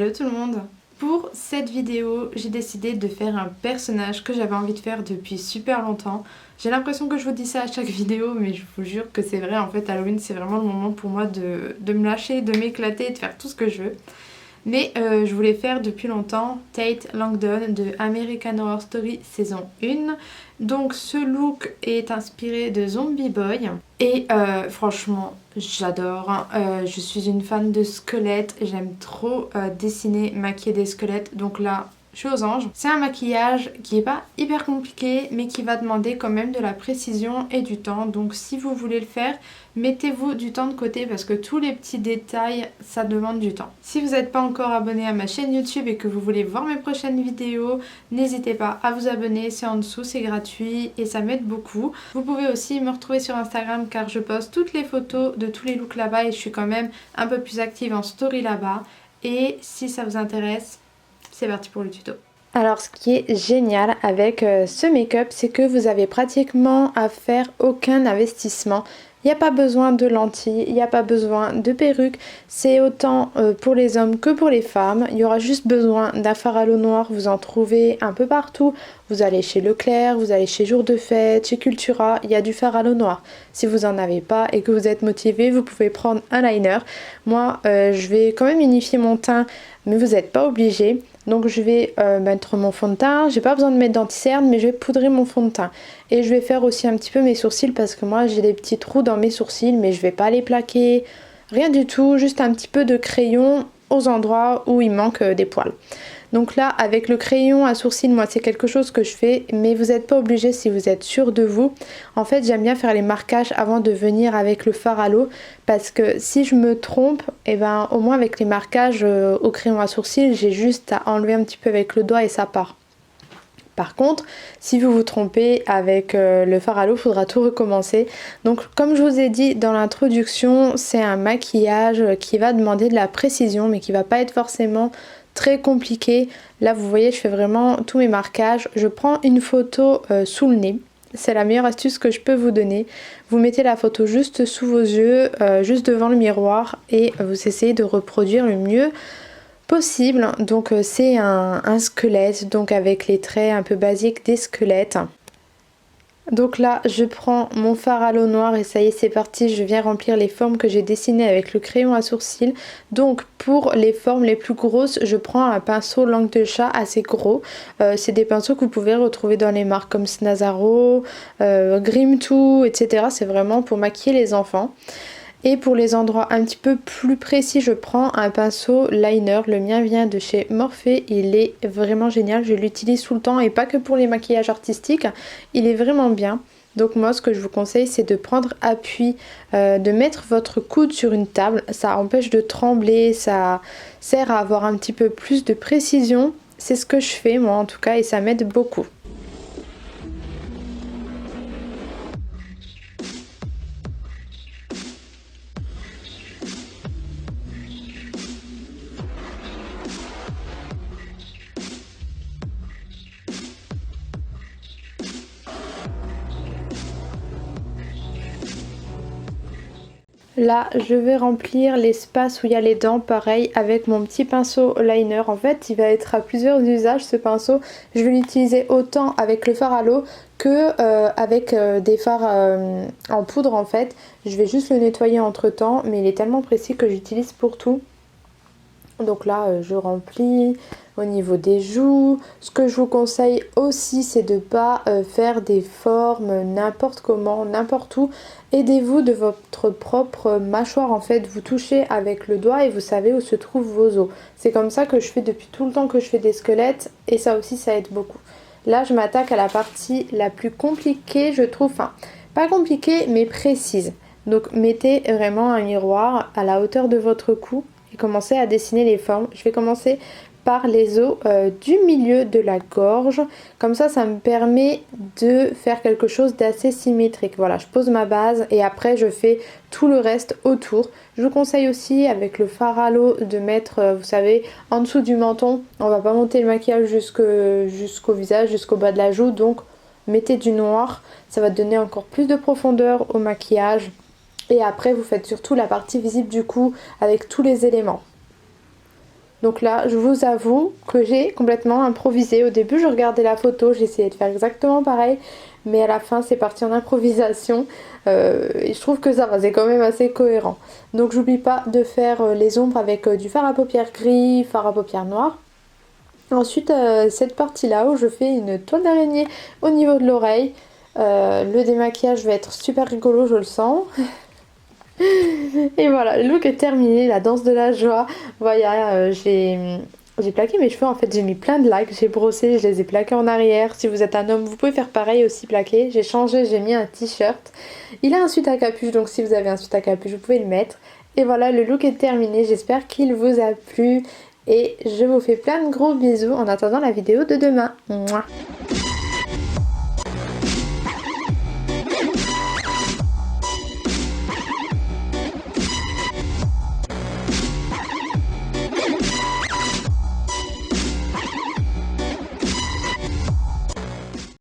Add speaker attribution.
Speaker 1: Hello tout le monde! Pour cette vidéo, j'ai décidé de faire un personnage que j'avais envie de faire depuis super longtemps. J'ai l'impression que je vous dis ça à chaque vidéo, mais je vous jure que c'est vrai. En fait, Halloween, c'est vraiment le moment pour moi de me lâcher, de m'éclater, de faire tout ce que je veux. Mais je voulais faire depuis longtemps Tate Langdon de American Horror Story saison 1. Donc ce look est inspiré de Zombie Boy. Et franchement, j'adore. Je suis une fan de squelettes. J'aime trop dessiner, maquiller des squelettes. Donc là, je suis aux anges. C'est un maquillage qui n'est pas hyper compliqué, mais qui va demander quand même de la précision et du temps. Donc si vous voulez le faire, mettez-vous du temps de côté parce que tous les petits détails, ça demande du temps. Si vous n'êtes pas encore abonné à ma chaîne YouTube et que vous voulez voir mes prochaines vidéos, n'hésitez pas à vous abonner, c'est en dessous, c'est gratuit et ça m'aide beaucoup. Vous pouvez aussi me retrouver sur Instagram car je poste toutes les photos de tous les looks là-bas et je suis quand même un peu plus active en story là-bas. Et si ça vous intéresse, c'est parti pour le tuto. Alors ce qui est génial avec ce make-up, c'est que vous avez pratiquement à faire aucun investissement. Il n'y a pas besoin de lentilles, il n'y a pas besoin de perruque, c'est autant pour les hommes que pour les femmes. Il y aura juste besoin d'un fard à l'eau noir, vous en trouvez un peu partout. Vous allez chez Leclerc, vous allez chez Jour de Fête, chez Cultura, il y a du fard à l'eau noir. Si vous n'en avez pas et que vous êtes motivé, vous pouvez prendre un liner. Moi, je vais quand même unifier mon teint, mais vous n'êtes pas obligé. Donc je vais mettre mon fond de teint, j'ai pas besoin de mettre d'anti-cerne mais je vais poudrer mon fond de teint. Et je vais faire aussi un petit peu mes sourcils parce que moi j'ai des petits trous dans mes sourcils mais je vais pas les plaquer, rien du tout, juste un petit peu de crayon aux endroits où il manque des poils. Donc là avec le crayon à sourcils, moi c'est quelque chose que je fais mais vous n'êtes pas obligé si vous êtes sûr de vous. En fait j'aime bien faire les marquages avant de venir avec le fard à l'eau parce que si je me trompe, et ben au moins avec les marquages au crayon à sourcils j'ai juste à enlever un petit peu avec le doigt et ça part. Par contre, si vous vous trompez avec le fard à l'eau, il faudra tout recommencer. Donc comme je vous ai dit dans l'introduction, c'est un maquillage qui va demander de la précision mais qui va pas être forcément très compliqué. Là vous voyez, je fais vraiment tous mes marquages. Je prends une photo sous le nez. C'est la meilleure astuce que je peux vous donner. Vous mettez la photo juste sous vos yeux, juste devant le miroir et vous essayez de reproduire le mieux possible. Donc c'est un squelette, donc avec les traits un peu basiques des squelettes. Donc là je prends mon fard à l'eau noire et ça y est c'est parti, je viens remplir les formes que j'ai dessinées avec le crayon à sourcils. Donc pour les formes les plus grosses je prends un pinceau langue de chat assez gros. C'est des pinceaux que vous pouvez retrouver dans les marques comme Snazaro, Grim 2, etc. C'est vraiment pour maquiller les enfants. Et pour les endroits un petit peu plus précis, je prends un pinceau liner. Le mien vient de chez Morphe. Il est vraiment génial. Je l'utilise tout le temps et pas que pour les maquillages artistiques. Il est vraiment bien. Donc moi, ce que je vous conseille, c'est de prendre appui, de mettre votre coude sur une table. Ça empêche de trembler, ça sert à avoir un petit peu plus de précision. C'est ce que je fais moi en tout cas et ça m'aide beaucoup. Là, je vais remplir l'espace où il y a les dents, pareil, avec mon petit pinceau liner. En fait, il va être à plusieurs usages ce pinceau. Je vais l'utiliser autant avec le fard à l'eau que avec des fards en poudre en fait. Je vais juste le nettoyer entre temps, mais il est tellement précis que j'utilise pour tout. Donc là, je remplis au niveau des joues. Ce que je vous conseille aussi, c'est de ne pas faire des formes n'importe comment, n'importe où. Aidez-vous de votre propre mâchoire en fait. Vous touchez avec le doigt et vous savez où se trouvent vos os. C'est comme ça que je fais depuis tout le temps que je fais des squelettes et ça aussi, ça aide beaucoup. Là, je m'attaque à la partie la plus compliquée, je trouve. Enfin, pas compliquée, mais précise. Donc, mettez vraiment un miroir à la hauteur de votre cou. Et commencer à dessiner les formes. Je vais commencer par les os du milieu de la gorge. Comme ça me permet de faire quelque chose d'assez symétrique. Voilà, je pose ma base et après je fais tout le reste autour. Je vous conseille aussi avec le fard à l'eau de mettre, vous savez, en dessous du menton. On va pas monter le maquillage jusqu'au visage, jusqu'au bas de la joue. Donc mettez du noir. Ça va donner encore plus de profondeur au maquillage. Et après vous faites surtout la partie visible du cou avec tous les éléments. Donc là, je vous avoue que j'ai complètement improvisé. Au début, je regardais la photo, j'essayais de faire exactement pareil, mais à la fin, c'est parti en improvisation. Et je trouve que ça va, c'est quand même assez cohérent. Donc j'oublie pas de faire les ombres avec du fard à paupières gris, fard à paupières noir. Ensuite, cette partie-là où je fais une toile d'araignée au niveau de l'oreille. Le démaquillage va être super rigolo, je le sens. Et voilà, le look est terminé, la danse de la joie. Voilà, j'ai plaqué mes cheveux, en fait j'ai mis plein de lacs, j'ai brossé, je les ai plaqués en arrière. Si vous êtes un homme, vous pouvez faire pareil aussi, plaquer. J'ai changé, j'ai mis un t-shirt. Il a un sweat à capuche, donc si vous avez un sweat à capuche, vous pouvez le mettre. Et voilà, le look est terminé, j'espère qu'il vous a plu. Et je vous fais plein de gros bisous en attendant la vidéo de demain. Mouah.